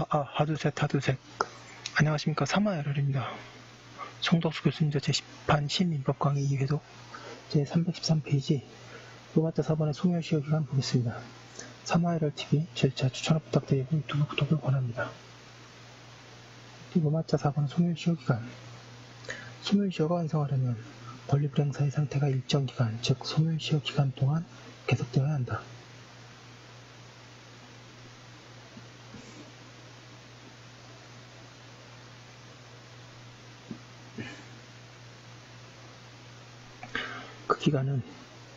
하두셋. 안녕하십니까. 사마야럴입니다. 송덕수 교수님 제10판 시민법 강의 2회독 제313페이지 로마자 4번의 소멸시효 기간 보겠습니다. 사마야럴TV 절차 추천을 부탁드리고 유튜브 구독을 권합니다. 로마자 4번의 소멸시효 기간. 소멸시효가 완성하려면 권리 불행사의 상태가 일정 기간, 즉 소멸시효 기간 동안 계속되어야 한다. 그 기간은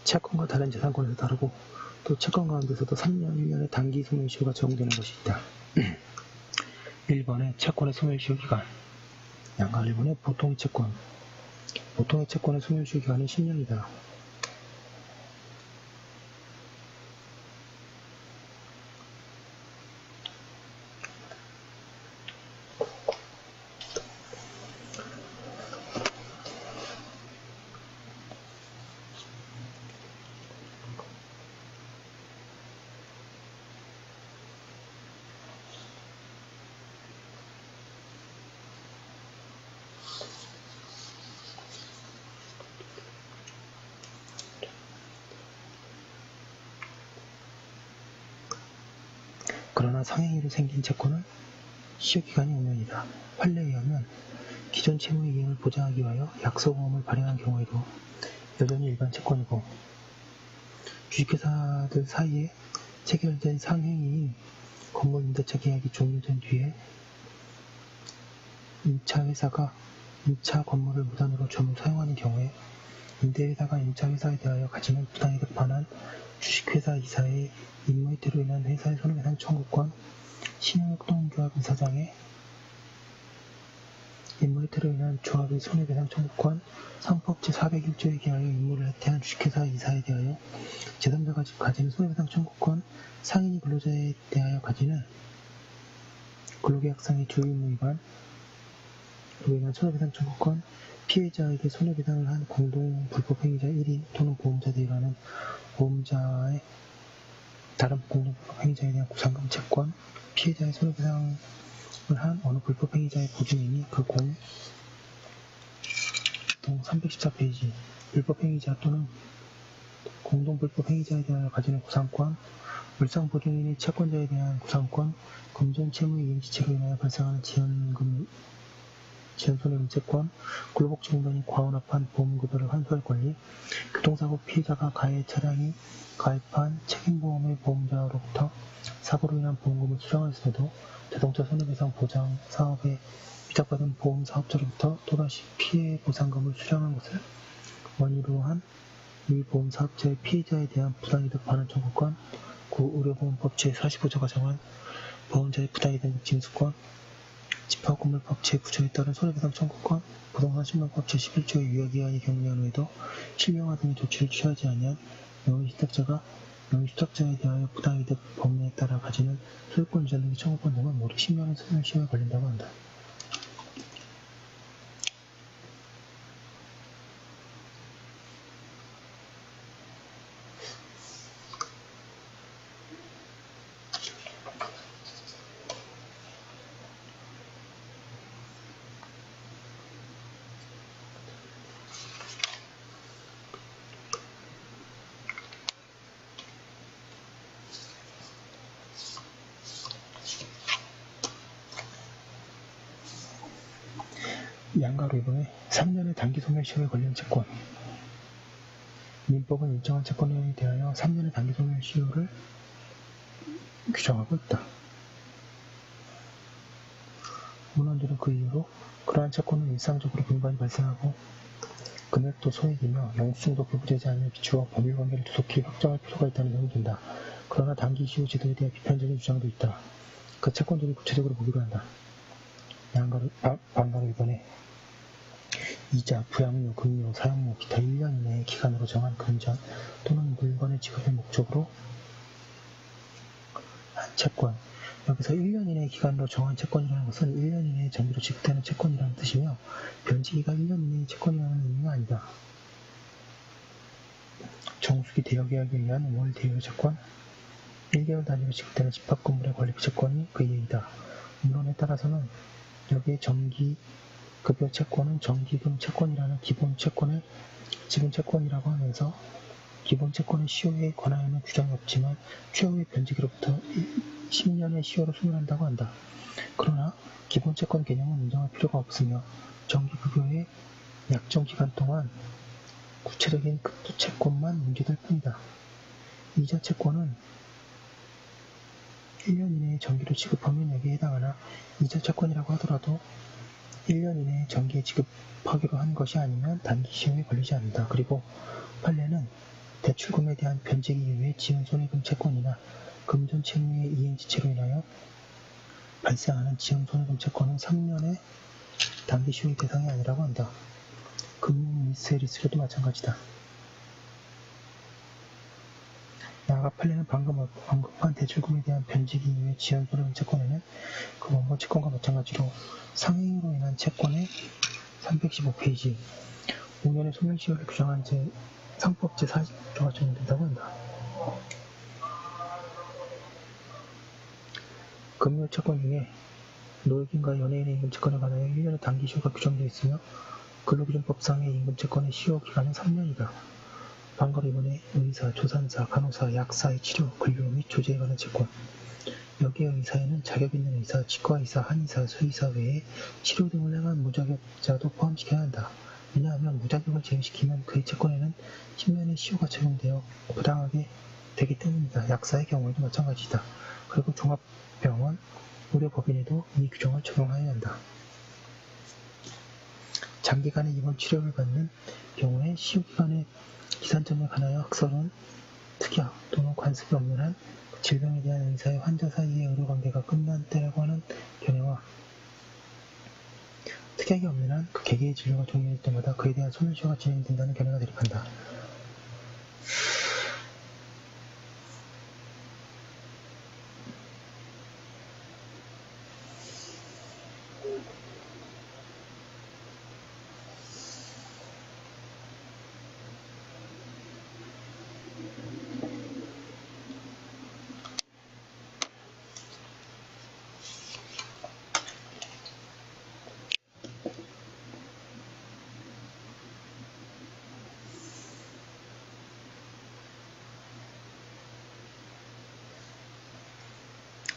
채권과 다른 재산권에서 다르고 또 채권 가운데서도 3년, 1년의 단기 소멸시효가 적용되는 것이 있다. 1번의 채권의 소멸시효 기간. 양가 1번의 보통의 채권. 보통의 채권의 소멸시효 기간은 10년이다. 그러나 상행위로 생긴 채권은 시효기간이 5년이다. 판례에 의하면 기존 채무의 이행을 보장하기 위하여 약소보험을 발행한 경우에도 여전히 일반 채권이고 주식회사들 사이에 체결된 상행위인 건물임대차 계약이 종료된 뒤에 임차회사가 임차 건물을 무단으로 전부 사용하는 경우에 임대회사가 임차회사에 대하여 가지는 부당이득 반환 주식회사 이사의 임무이태로 인한 회사의 손해배상 청구권, 신용협동조합 이사장의 임무이태로 인한 조합의 손해배상 청구권, 상법 제401조에 기하여 임무를 해태한 주식회사 이사에 대하여 제3자가 가지는 손해배상 청구권, 상인이 근로자에 대하여 가지는 근로계약상의 주의의무 위반으로 인한 손해배상 청구권, 피해자에게 손해배상을 한 공동 불법행위자 1인 또는 보험자들이 일하는 보험자의 다른 공동 불법행위자에 대한 구상금 채권, 피해자의 손해배상을 한 어느 불법행위자의 보증인이 그 동 314페이지 불법행위자 또는 공동 불법행위자에 대하여 가지는 구상권, 물상보증인의 채권자에 대한 구상권, 금전 채무의 이행지체로 인하여 발생하는 지연손해배상권, 근로복지공단이 과언합한 보험급여를 환수할 권리, 교통사고 피해자가 가해 차량이 가입한 책임보험의 보험자로부터 사고로 인한 보험금을 수령하였음에도 자동차 손해배상 보장 사업에 위탁받은 보험 사업자로부터 또다시 피해 보상금을 수령한 것을 원인으로 한 이 보험 사업자의 피해자에 대한 부당이득 반환 청구권, 의료보험법 제45조가 정한 보험자의 부당이득 징수권, 집합건물법 제9조에 따른 손해배상 청구권, 부동산 신명법 제11조의 유효기한이 경미한 후에도 실명화 등의 조치를 취하지 아니한 명의주택자가 명의주택자에 대하여 부당이득 법률에 따라 가지는 소유권 이전 등의 청구권 등은 모두 10년의 소멸시효에 걸린다고 한다. 양가로 이번에 3년의 단기 소멸시효에 걸린 채권. 민법은 일정한 채권에 대하여 3년의 단기 소멸시효를 규정하고 있다. 문헌들은 그 이유로 그러한 채권은 일상적으로 빈번히 발생하고 금액도 소액이며 영수증도 교부되지 않는 비추어 법률관계를 두속히 확정할 필요가 있다는 점이 든다. 그러나 단기 시효 제도에 대한 비판적인 주장도 있다. 그 채권들을 구체적으로 보기로 한다. 양가로 이번에 이자, 부양료, 금료, 사용료, 기타 1년 이내의 기간으로 정한 금전 또는 물건의 지급의 목적으로 한 채권. 여기서 1년 이내의 기간으로 정한 채권이라는 것은 1년 이내에 정기로 지급되는 채권이라는 뜻이며 변제기가 1년 이내의 채권이라는 의미가 아니다. 정수기 대여계약에 의한 월 대여 채권, 1개월 단위로 지급되는 집합건물의 권리비 채권이 그 예이다. 물론에 따라서는 여기에 정기급여 채권은 정기금 채권이라는 기본 채권을 지분 채권이라고 하면서 기본 채권의 시효에 관하여는 규정이 없지만 최후의 변제기로부터 10년의 시효로 소멸한다고 한다. 그러나 기본 채권 개념은 인정할 필요가 없으며 정기급여의 약정 기간 동안 구체적인 급부 채권만 문제될 뿐이다. 이자 채권은 1년 이내에 정기로 지급하면 여기에 해당하나 이자 채권이라고 하더라도 1년 이내에 정기에 지급하기로 한 것이 아니면 단기 시효에 걸리지 않는다. 그리고 판례는 대출금에 대한 변제기 이후에 지은 손해금 채권이나 금전 채무의 이행지체로 인하여 발생하는 지은 손해금 채권은 3년의 단기 시효의 대상이 아니라고 한다. 금융 리스의 리스크도 마찬가지다. 나아가 판례는 방금 언급한 대출금에 대한 변제기 이후에 지은 손해금 채권에는 그 원고 채권과 마찬가지로 상행으로 인한 채권의 315페이지 5년의 소멸시효를 규정한 상법 제40조가 적용된다고 한다. 금융채권 중에 노역인과 연예인의 임금채권에 관하여 1년의 단기시효가 규정되어 있으며 근로기준법상의 임금채권의 시효기간은 3년이다. 방금 이번에 의사, 조산사, 간호사, 약사의 치료, 근로 및 조제에 관한 채권 여기에 의사에는 자격 있는 의사, 치과의사, 한의사, 수의사 외에 치료 등을 행한 무자격자도 포함시켜야 한다. 왜냐하면 무자격을 제외시키면 그의 채권에는 10년의 시효가 적용되어 부당하게 되기 때문이다. 약사의 경우에도 마찬가지다. 그리고 종합병원, 의료법인에도 이 규정을 적용하여야 한다. 장기간의 입원 치료를 받는 경우에 시효기간의 기산점에 관하여 학설은 특약 또는 관습이 없는 한 질병에 대한 의사의 환자 사이의 의료관계가 끝난 때라고 하는 견해와 특약이 없는 한 그 개개의 진료가 종료될 때마다 그에 대한 소멸시효가 진행된다는 견해가 대립한다.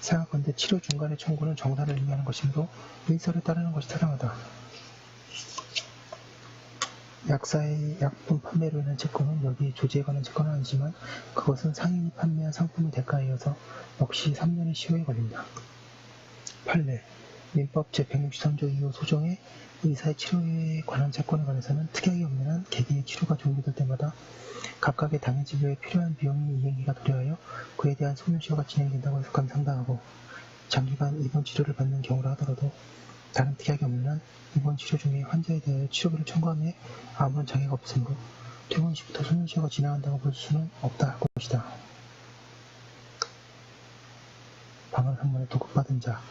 생각건대 치료 중간의 청구는 정사를 의미하는 것이므로 의사를 따르는 것이 타당하다. 약사의 약품 판매로 인한 채권은 여기 조제에 관한 채권은 아니지만 그것은 상인이 판매한 상품의 대가에 이어서 역시 3년의 시효에 걸린다. 판례 민법 제163조 2호 소정의 의사의 치료에 관한 채권에 관해서는 특약이 없는 한 개개의 치료가 종료될 때마다 각각의 당해 진료에 필요한 비용이 이행기가 도래하여 그에 대한 소멸시효가 진행된다고 해석하면 상당하고 장기간 입원 치료를 받는 경우라 하더라도 다른 특약이 없는 한 입원 치료 중에 환자에 대하여 치료비를 청구함에 아무런 장애가 없으므로 퇴원 시부터 소멸시효가 진행한다고 볼 수는 없다 할 것이다. 방을 한 번에 도급받은 자,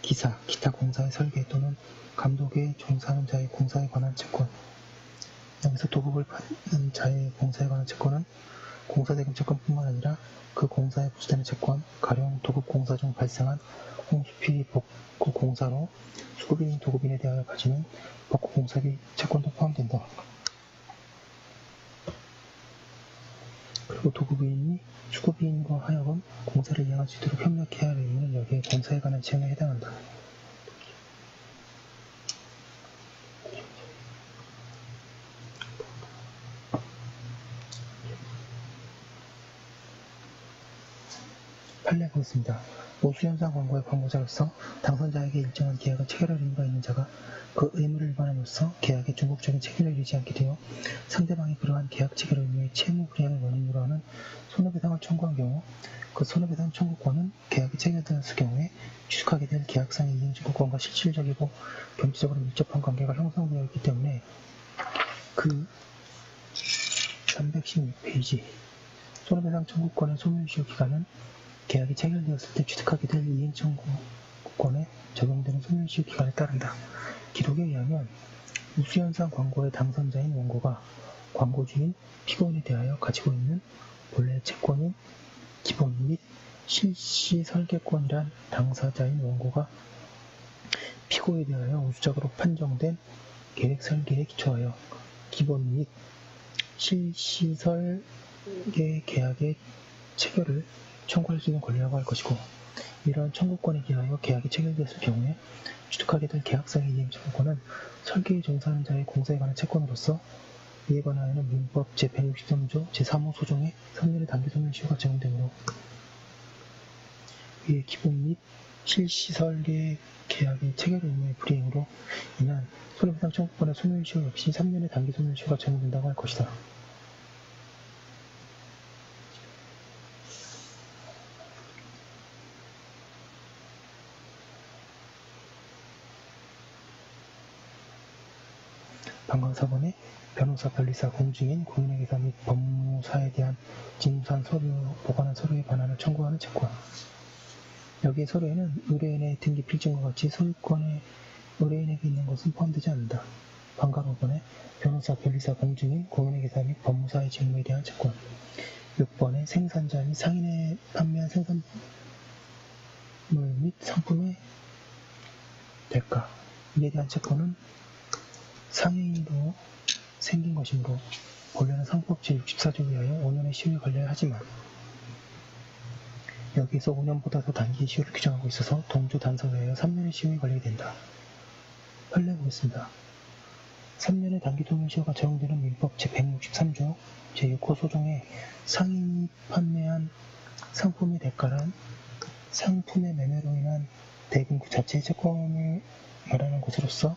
기사, 기타 공사의 설계 또는 감독에 종사하는 자의 공사에 관한 채권 여기서 도급을 받는 자의 공사에 관한 채권은 공사대금 채권뿐만 아니라 그 공사에 부수되는 채권, 가령 도급 공사 중 발생한 홍수피 복구 공사로 수급인인 도급인에 대하여 가지는 복구 공사비 채권도 포함된다. 그리고 도급인이 수급인과 하여금 공사를 이행할 수 있도록 협력해야 할 의무는 여기에 공사에 관한 지형에 해당한다. 판례가 있습니다. 우수현상 광고의 광고자로서 당선자에게 일정한 계약을 체결할 의무가 있는 자가 그 의무를 위반함으로써 계약의 중복적인 체결을 이루지 않게 되어 상대방이 그러한 계약 체결 의무의 채무 불이행을 원인으로 하는 손해배상을 청구한 경우 그 손해배상 청구권은 계약이 체결되었을 경우에 취득하게 될 계약상의 이행청구권과 실질적이고 경제적으로 밀접한 관계가 형성되어 있기 때문에 그 316페이지 손해배상 청구권의 소멸시효 기간은 계약이 체결되었을 때 취득하게 될 이행청구권에 적용되는 소멸시효 기간에 따른다. 기록에 의하면 우수현상 광고의 당선자인 원고가 광고주인 피고인에 대하여 가지고 있는 본래 채권인 기본 및 실시 설계권이란 당사자인 원고가 피고에 대하여 우수적으로 판정된 계획 설계에 기초하여 기본 및 실시 설계 계약의 체결을 청구할 수 있는 권리라고 할 것이고, 이러한 청구권에 기하여 계약이 체결되었을 경우에 취득하게 될 계약상의 이행 청구권은 설계에 종사하는 자의 공사에 관한 채권으로서 이에 관하여는 민법 제163조 제3호 소정의 3년의 단기 소멸시효가 적용되므로 위의 기본 및 실시 설계 계약의 체결 의무의 불이행으로 인한 손해배상 청구권의 소멸시효 역시 3년의 단기 소멸시효가 적용된다고 할 것이다. 방금 4번에 변호사, 변리사, 공증인, 공인회계사 및 법무사에 대한 직무사항 서류, 보관한 서류의 반환을 청구하는 채권. 여기에 서류에는 의뢰인의 등기 필증과 같이 소유권에 의뢰인에게 있는 것은 포함되지 않는다. 방금 5번에 변호사, 변리사, 공증인, 공인회계사 및 법무사의 직무에 대한 채권. 6번에 생산자 및 상인에 판매한 생산물 및 상품의 대가. 이에 대한 채권은 상행으로 생긴 것이므로 본래는 상법 제64조에 의하여 5년의 시효에 걸려야 하지만 여기에서 5년보다 더 단기의 시효를 규정하고 있어서 동조 단서에 의하여 3년의 시효에 걸리게 된다. 판례 보겠습니다. 3년의 단기 소멸시효가 적용되는 민법 제163조 제6호 소정의 상인이 판매한 상품의 대가란 상품의 매매로 인한 대금 그 자체의 채권을 말하는 것으로서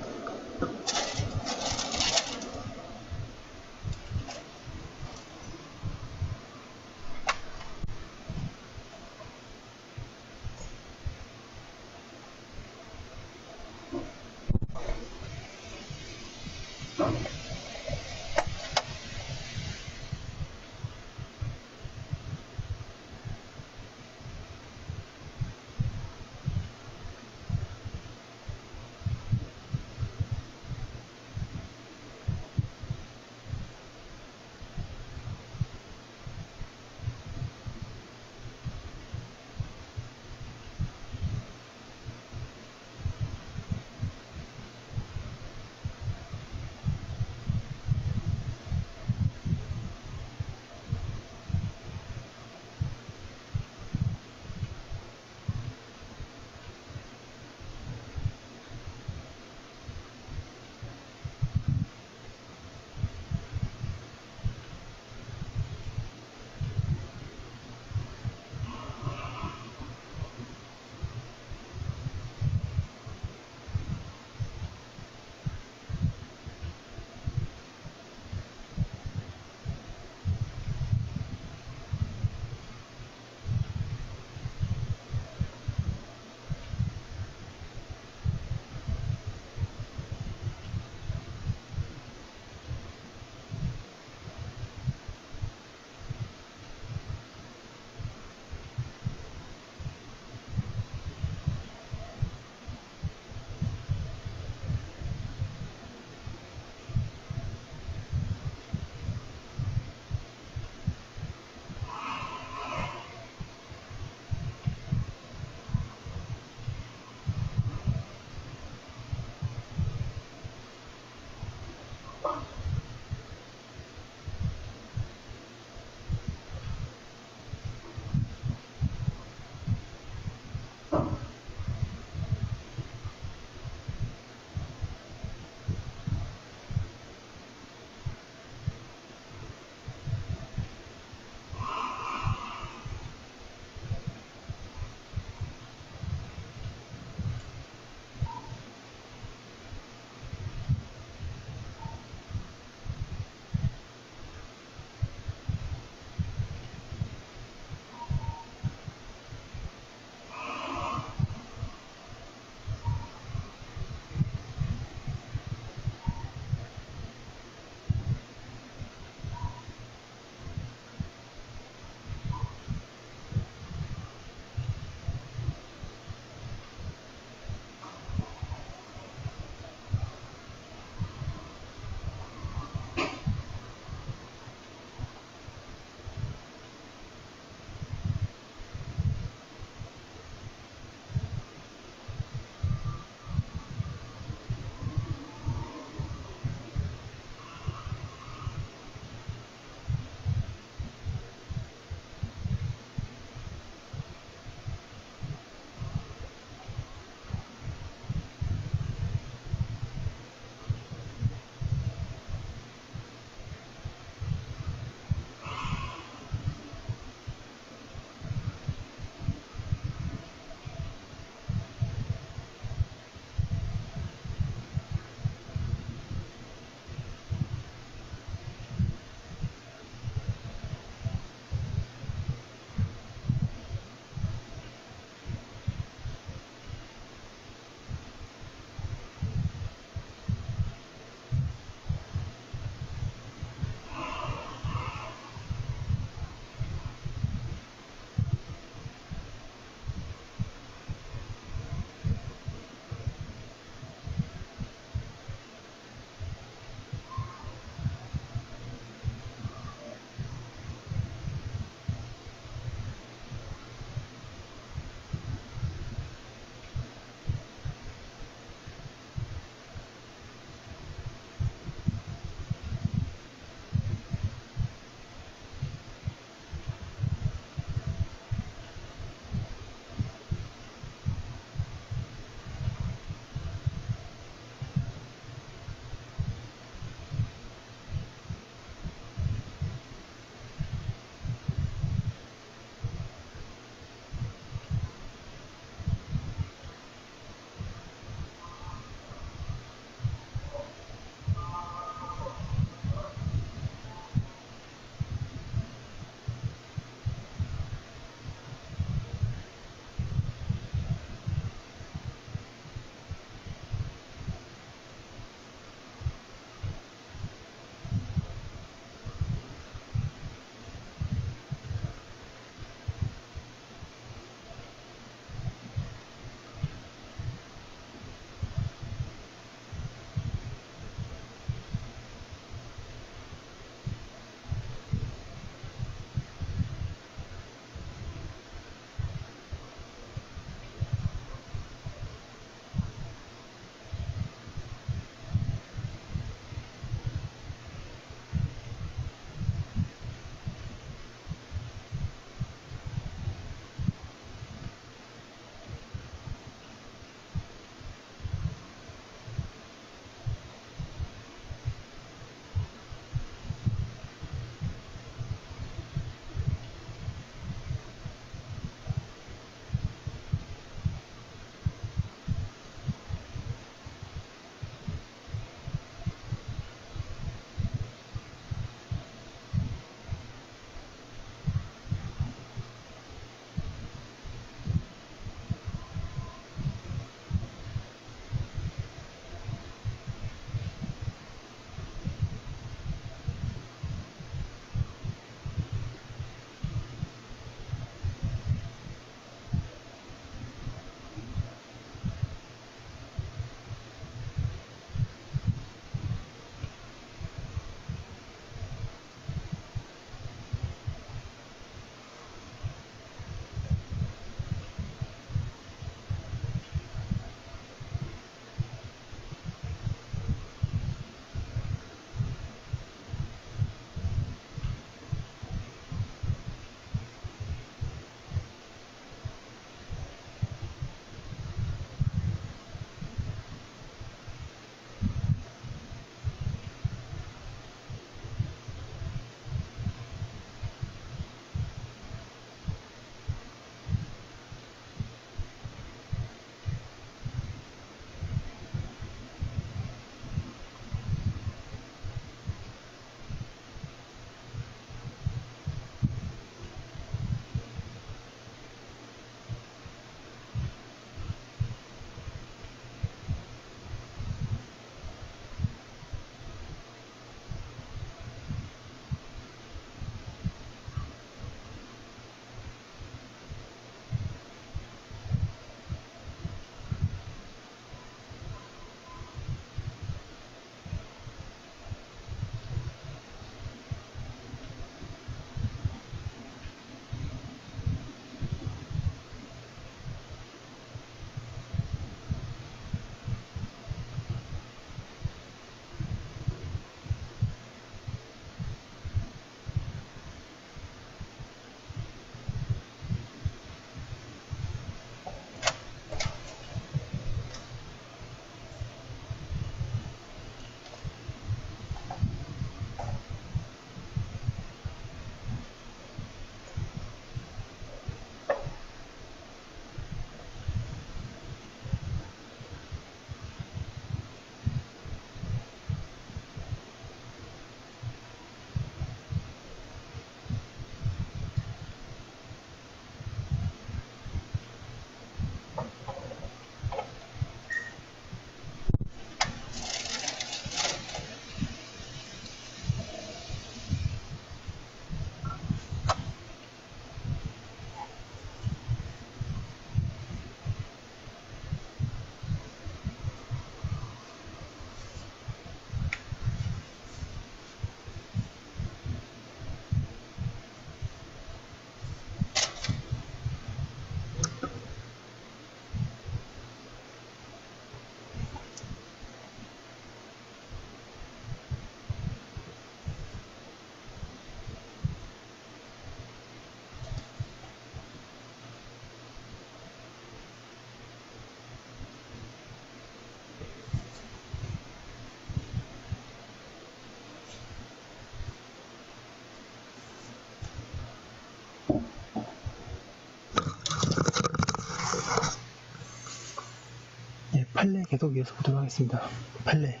판례 계속 이어서 보도록 하겠습니다. 판례.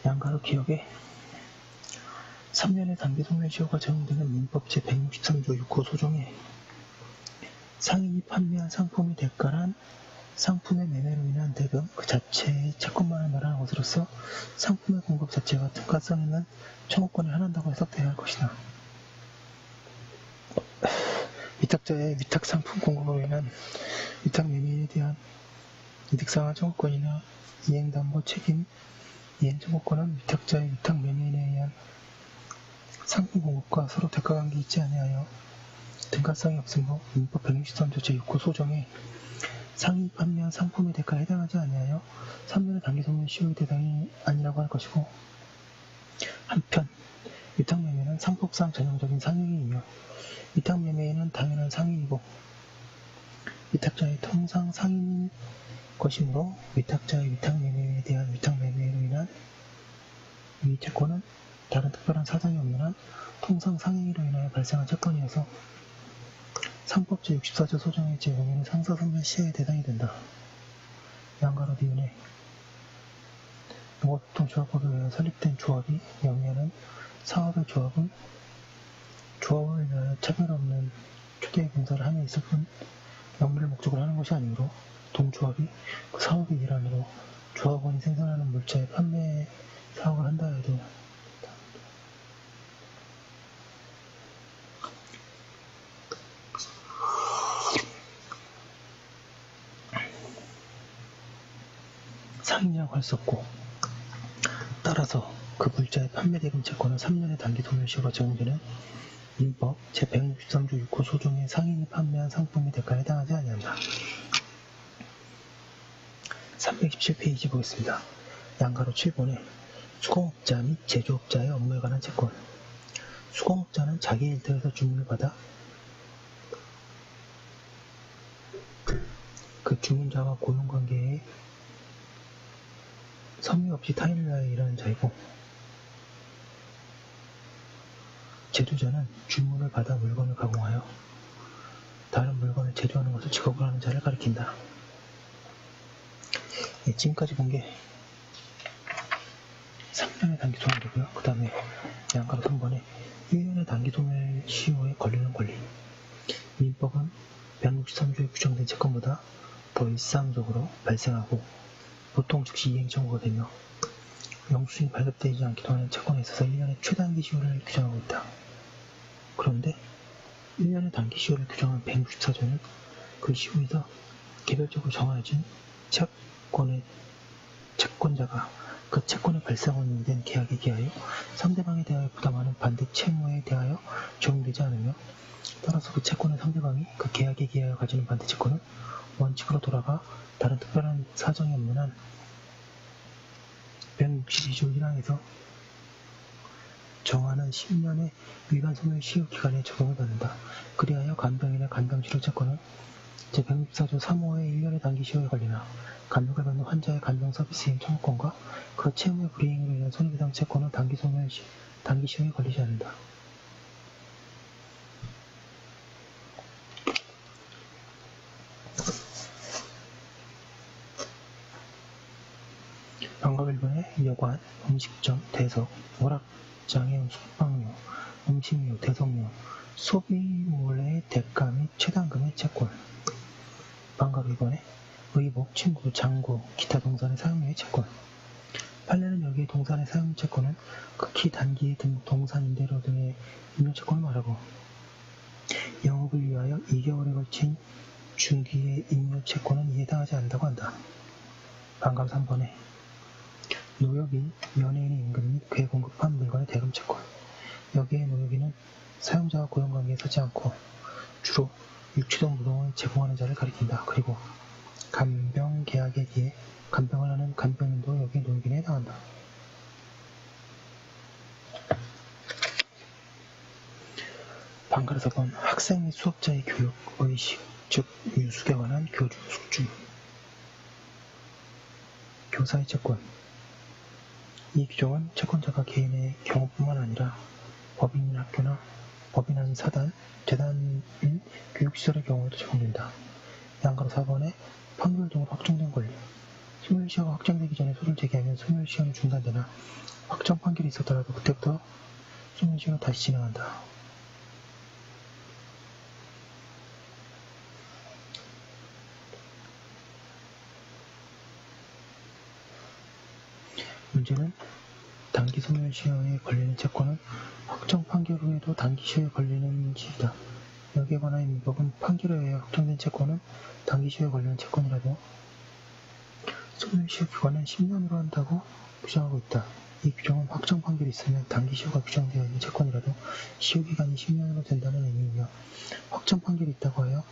양가로 기억에 3년의 단기 소멸시효가 적용되는 민법 제163조 6호 소정에 상인이 판매한 상품의 대가란 상품의 매매로 인한 대금 그 자체의 채권만을 말하는 것으로서 상품의 공급 자체가 특가성 있는 청구권에 한한다고 해석되어야 할 것이다. 위탁자의 위탁 상품 공급으로 인한 위탁 매매에 대한 이득상한 청구권이나 이행담보 책임 이행 청구권은 위탁자의 위탁 매매에 의한 상품 공급과 서로 대가관계 있지 아니하여 등가성이 없으므로 민법 163조 제6호 소정에 상인이 판매한 상품의 대가에 해당하지 아니하여 3년의 단기 소멸시효의 대상이 아니라고 할 것이고, 한편 위탁매매는 상법상 전형적인 상행위이며 위탁매매에는 당연한 상행이고 위탁자의 통상 상인인 것이므로 위탁자의 위탁매매에 대한 위탁매매로 인한 이 채권은 다른 특별한 사정이 없는 한 통상 상행위로 인하여 발생한 채권이어서 상법 제64조 소정의 제5호는 상사소멸시효의 대상이 된다. 양가로 니은에 농업보통조합법에 의해 설립된 조합이 영위하는 사업의 조합을 위하여 차별 없는 초대의 봉사를 함에 있을 뿐 영리를 목적으로 하는 것이 아니므로 동조합이 그 사업의 일환으로 조합원이 생산하는 물자의 판매 사업을 한다 해도 상인이라고 할 수 없고, 따라서 그 물자의 판매대금 채권은 3년의 단기 소멸시효가 적용되는 민법 제163조 6호 소정의 상인이 판매한 상품의 대가에 해당하지 아니한다. 317페이지 보겠습니다. 양가로 7번에 수공업자 및 제조업자의 업무에 관한 채권. 수공업자는 자기 일터에서 주문을 받아 그 주문자와 고용관계에 섬유 없이 타인을 위하여 일하는 자이고, 제조자는 주문을 받아 물건을 가공하여 다른 물건을 제조하는 것을 직업으로 하는 자를 가리킨다. 지금까지 본 게 3년의 단기 소멸이고요. 그 다음에 양가로 3번에 1년의 단기 소멸시효에 걸리는 권리. 민법은 163조에 규정된 채권보다 더 일상적으로 발생하고 보통 즉시 이행 청구가 되며 영수증이 발급되지 않기도 하는 채권에 있어서 1년의 최단기 시효를 규정하고 있다. 그런데 1년의 단기 시효를 규정한 164조는 그 시효에서 개별적으로 정해진 채권자가 그 채권의 발생원이 된 계약에 대하여 상대방에 대하여 부담하는 반대 채무에 대하여 적용되지 않으며, 따라서 그 채권의 상대방이 그 계약에 대하여 가지는 반대 채권은 원칙으로 돌아가 다른 특별한 사정이 없는 한 162조 1항에서 정하는 10년의 일반 소멸시효 기간에 적용을 받는다. 그리하여 간병이나 간병치료 채권은 제164조 3호의 1년의 단기 시효에 걸리나 간병을 받는 환자의 간병 서비스인 청구권과 그 채무의 불이행으로 인한 손해배상 채권은 단기 시효에 걸리지 않는다. 방법 1번에 여관, 음식점, 대석, 오락, 장애운, 숙박료, 음식료, 대석료, 소비물의 대가 및 최단금의 채권. 방법 2번에 의복, 침구, 장구, 기타 동산의 사용료의 채권. 판례는 여기에 동산의 사용 채권은 극히 단기의 동산 임대료 등의 임료 채권을 말하고, 영업을 위하여 2개월에 걸친 중기의 임료 채권은 이에 해당하지 않는다고 한다. 방법 3번에 노역인, 연예인의 임금 및 그에 공급한 물건의 대금 채권. 여기에 노역인은 사용자와 고용관계에 서지 않고 주로 육체적 노동을 제공하는 자를 가리킨다. 그리고 간병 계약에 대해 간병을 하는 간병인도 여기에 노역인에 해당한다. 방가로 4번 학생 및 수업자의 교육, 의식, 즉 유숙에 관한 교주, 숙주. 교사의 채권. 이 규정은 채권자가 개인의 경우뿐만 아니라 법인인 학교나 법인 아닌 사단, 재단인 교육시설의 경우에도 적용된다. 양가로 4번에 판결 등으로 확정된 권리. 소멸시효가 확정되기 전에 소를 제기하면 소멸시효는 중단되나 확정 판결이 있었더라도 그때부터 소멸시효는 다시 진행한다. 문제는 단기 소멸시효에 걸리는 채권은 확정 판결 후에도 단기 시효에 걸리는지이다. 여기에 관한 민법은 판결에 의해 확정된 채권은 단기 시효에 걸리는 채권이라도 소멸시효 기간은 10년으로 한다고 규정하고 있다. 이 규정은 확정 판결이 있으면 단기 시효가 규정되어 있는 채권이라도 시효기간이 10년으로 된다는 의미이며 확정 판결이 있다고 하여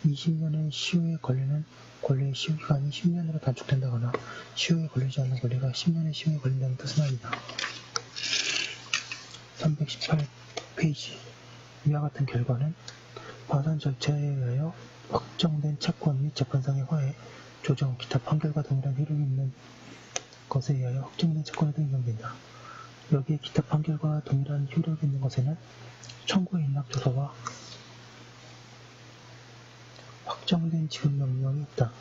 20년의 시효에 걸리는 권리의 시효기간이 10년으로 단축된다거나 시효에 걸리지 않는 권리가 10년의 시효에 걸린다는 뜻은 아니다. 318페이지 위와 같은 결과는 파산 절차에 의하여 확정된 채권 및 재판상의 화해, 조정, 기타 판결과 동일한 효력이 있는 것에 의하여 확정된 채권에도 인정된다. 여기에 기타 판결과 동일한 효력이 있는 것에는 청구의 인락조서와 확정된 지급명령이 있다.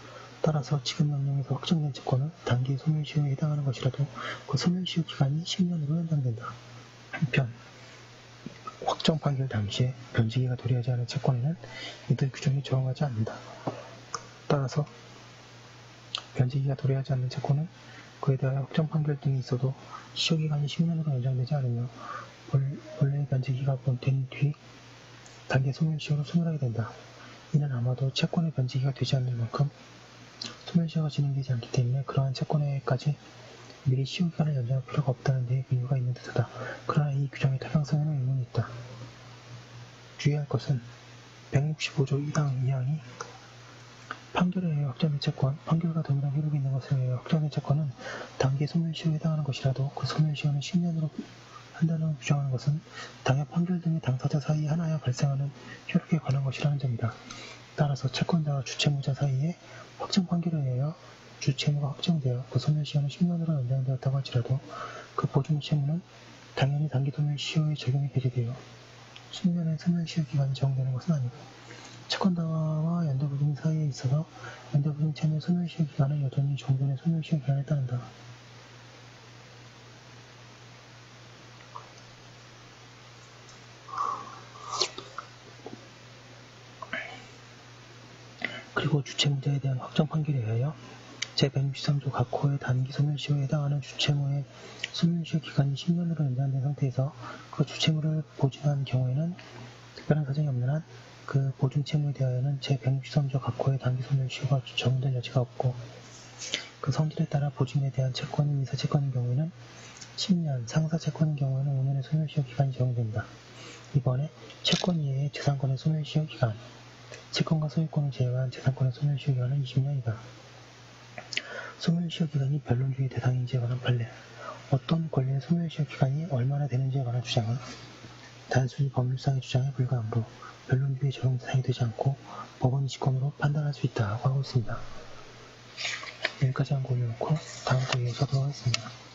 따라서 지급명령에서 확정된 채권은 단기 소멸시효에 해당하는 것이라도 그 소멸시효 기간이 10년으로 연장된다. 한편 확정 판결 당시에 변제기가 도래하지 않은 채권에는 이들 규정이 적용하지 않는다. 따라서 변제기가 도래하지 않는 채권은 그에 대하여 확정 판결 등이 있어도 시효기간이 10년으로 연장되지 않으며 원래의 변제기가 된 뒤 단기 소멸시효로 소멸하게 된다. 이는 아마도 채권의 변제기가 되지 않는 만큼 소멸시효가 진행되지 않기 때문에 그러한 채권에까지 미리 시효기간을 연장할 필요가 없다는 데 이유가 있는 듯하다. 그러나 이 규정의 타당성에는 의문이 있다. 주의할 것은 165조 2당 2항이 판결에 의해 확정된 채권, 판결과 동일한 효력이 있는 것에 의해 확정된 채권은 단기 소멸시효에 해당하는 것이라도 그 소멸시효는 10년으로 한다는 규정하는 것은 당해 판결 등의 당사자 사이에 하나여 발생하는 효력에 관한 것이라는 점이다. 따라서 채권자와 주채무자 사이에 확정 판결에 의하여 주채무가 확정되어 그 소멸시효는 10년으로 연장되었다고 할지라도 그 보증채무는 당연히 단기 소멸시효에 적용이 되게 되어 10년의 소멸시효 기간이 적용되는 것은 아니고 채권자와 연대보증 사이에 있어서 연대보증 채무의 소멸시효 기간은 여전히 종전의 소멸시효 기간에 따른다. 그리고 주채무자에 대한 확정 판결에 의하여 제163조 각호의 단기 소멸시효에 해당하는 주채무의 소멸시효 기간이 10년으로 연장된 상태에서 그 주채무를 보증한 경우에는 특별한 사정이 없는 한 그 보증채무에 대하여는 제163조 각호의 단기 소멸시효가 적용될 여지가 없고 그 성질에 따라 보증에 대한 채권이 미사채권인 경우에는 10년, 상사채권인 경우에는 5년의 소멸시효 기간이 적용된다. 이번에 채권 이외의 재산권의 소멸시효 기간, 채권과 소유권을 제외한 재산권의 소멸시효 기간은 20년이다. 소멸시효 기간이 변론주의 대상인지에 관한 판례, 어떤 권리의 소멸시효 기간이 얼마나 되는지에 관한 주장은 단순히 법률상의 주장에 불과하므로 변론주의 적용 대상이 되지 않고 법원 이치권으로 판단할 수 있다고 하고 있습니다. 여기까지 한 거 올려놓고 다음 거에 이어서 하도록 하겠습니다.